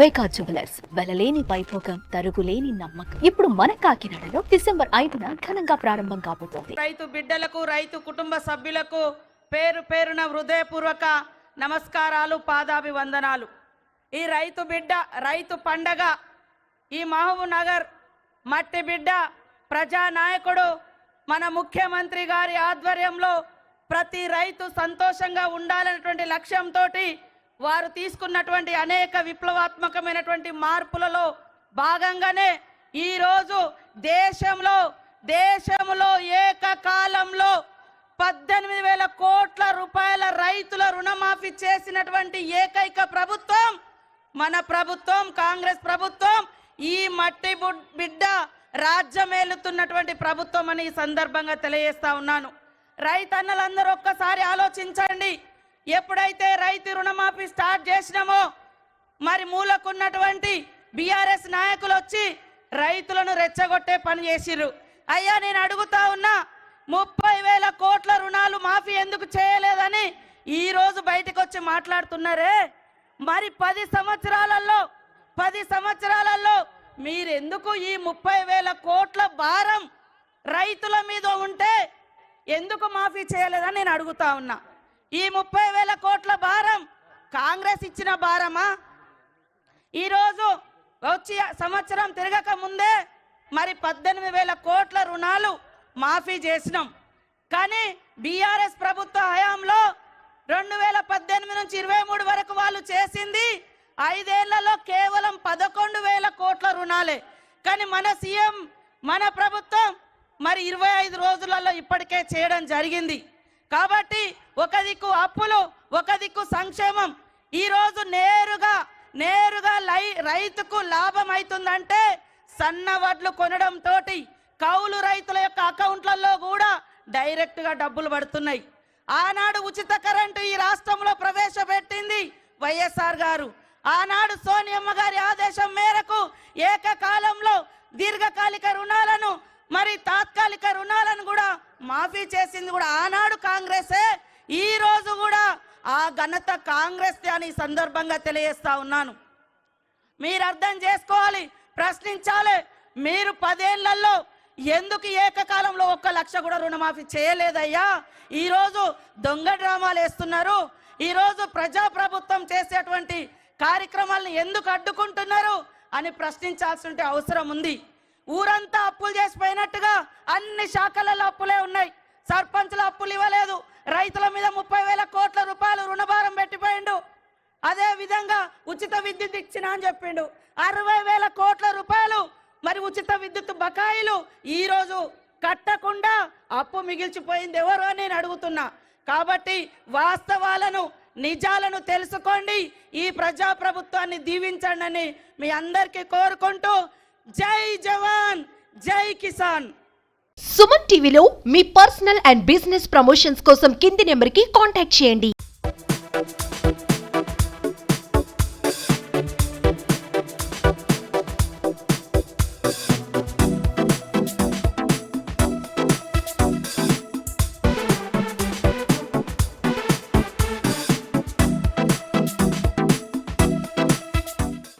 వేకా jewellers వెలలేని Vaibhogam తరుగులేని నమ్మకం. ఇప్పుడు మన కాకినాడలో డిసెంబర్ 5న ఘనంగా ప్రారంభం కాబోతోంది. రైతు బిడ్డలకు, రైతు కుటుంబ సభ్యులకు పేరు పేరున హృదయపూర్వక నమస్కారాలు, పాదాభివందనాలు. ఈ రైతు బిడ్డ, రైతు పండగ, ఈ మహబూబ్ నగర్ మట్టి బిడ్డ, ప్రజానాయకుడు మన ముఖ్యమంత్రి గారి ఆధ్వర్యంలో ప్రతి రైతు సంతోషంగా ఉండాలనేటువంటి లక్ష్యంతో వారు తీసుకున్నటువంటి అనేక విప్లవాత్మకమైనటువంటి మార్పులలో భాగంగానే ఈరోజు దేశంలో ఏకకాలంలో 18,000 కోట్ల రూపాయల రైతుల రుణమాఫీ చేసినటువంటి ఏకైక ప్రభుత్వం మన ప్రభుత్వం, కాంగ్రెస్ ప్రభుత్వం. ఈ మట్టి బిడ్డ రాజ్యమేలుతున్నటువంటి ప్రభుత్వం అని ఈ సందర్భంగా తెలియజేస్తా ఉన్నాను. రైతన్నలందరూ ఒక్కసారి ఆలోచించండి. ఎప్పుడైతే రైతు రుణమాఫీ స్టార్ట్ చేసినామో మరి మూలకున్నటువంటి బీఆర్ఎస్ నాయకులు వచ్చి రైతులను రెచ్చగొట్టే పని చేసిర్రు. అయ్యా, నేను అడుగుతా ఉన్నా, 30,000 కోట్ల రుణాలు మాఫీ ఎందుకు చేయలేదని ఈ రోజు బయటకు వచ్చి మాట్లాడుతున్నారే. మరి 10 సంవత్సరాలలో మీరెందుకు ఈ 30,000 కోట్ల భారం రైతుల మీద ఉంటే ఎందుకు మాఫీ చేయలేదని నేను అడుగుతా ఉన్నా. ఈ 30,000 కోట్ల భారం కాంగ్రెస్ ఇచ్చిన భారమా? ఈరోజు వచ్చి సంవత్సరం తిరగక ముందే మరి 18,000 కోట్ల రుణాలు మాఫీ చేసినాం. కానీ బీఆర్ఎస్ ప్రభుత్వ హయాంలో 2018 నుంచి 23 వరకు వాళ్ళు చేసింది 5 ఏళ్లలో కేవలం 11,000 కోట్ల రుణాలే. కానీ మన సీఎం, మన ప్రభుత్వం మరి 25 రోజులలో ఇప్పటికే చేయడం జరిగింది. కాబట్టి ఒక దిక్కు అప్పులు, ఒక దిక్కు సంక్షేమం. ఈరోజు నేరుగా రైతుకు లాభం అవుతుందంటే సన్న వడ్లు కొనడంతో కౌలు రైతుల యొక్క అకౌంట్లలో కూడా డైరెక్ట్గా డబ్బులు పడుతున్నాయి. ఆనాడు ఉచిత కరెంటు ఈ రాష్ట్రంలో ప్రవేశపెట్టింది వైఎస్ఆర్ గారు. ఆనాడు సోనియమ్మ గారి ఆదేశం మేరకు ఏకకాలంలో దీర్ఘకాలిక రుణాలను మరి తాత్కాలిక రుణాలను కూడా మాఫీ చేసింది కూడా ఆనాడు కాంగ్రెసే. ఈ రోజు కూడా ఆ ఘనత కాంగ్రెస్ అని సందర్భంగా తెలియజేస్తా ఉన్నాను. మీరు అర్థం చేసుకోవాలి, ప్రశ్నించాలి. మీరు 10 ఏళ్లలో ఎందుకు ఏకకాలంలో 1 లక్ష కూడా రుణమాఫీ చేయలేదయ్యా? ఈరోజు దొంగ డ్రామాలు వేస్తున్నారు. ఈరోజు ప్రజాప్రభుత్వం చేసేటువంటి కార్యక్రమాలను ఎందుకు అడ్డుకుంటున్నారు అని ప్రశ్నించాల్సిన అవసరం ఉంది. ఊరంతా అప్పులు చేసిపోయినట్టుగా అన్ని శాఖలలో అప్పులే ఉన్నాయి. సర్పంచుల అప్పులు ఇవ్వలేదు. రైతుల మీద 30,000 కోట్ల రూపాయలు రుణభారం పెట్టిపోయిండు. అదే విధంగా ఉచిత విద్యుత్ ఇచ్చినా అని చెప్పిండు. 60,000 కోట్ల రూపాయలు మరి ఉచిత విద్యుత్ బకాయిలు ఈరోజు కట్టకుండా అప్పు మిగిల్చిపోయింది ఎవరు అని నేను అడుగుతున్నా. కాబట్టి వాస్తవాలను, నిజాలను తెలుసుకోండి. ఈ ప్రజాప్రభుత్వాన్ని దీవించండి అని మీ అందరికీ కోరుకుంటూ, జై జవాన్, జై కిసాన్. సుమన్ టీవీలో మీ పర్సనల్ అండ్ బిజినెస్ ప్రమోషన్స్ కోసం కింది నెంబర్కి కాంటాక్ట్ చేయండి.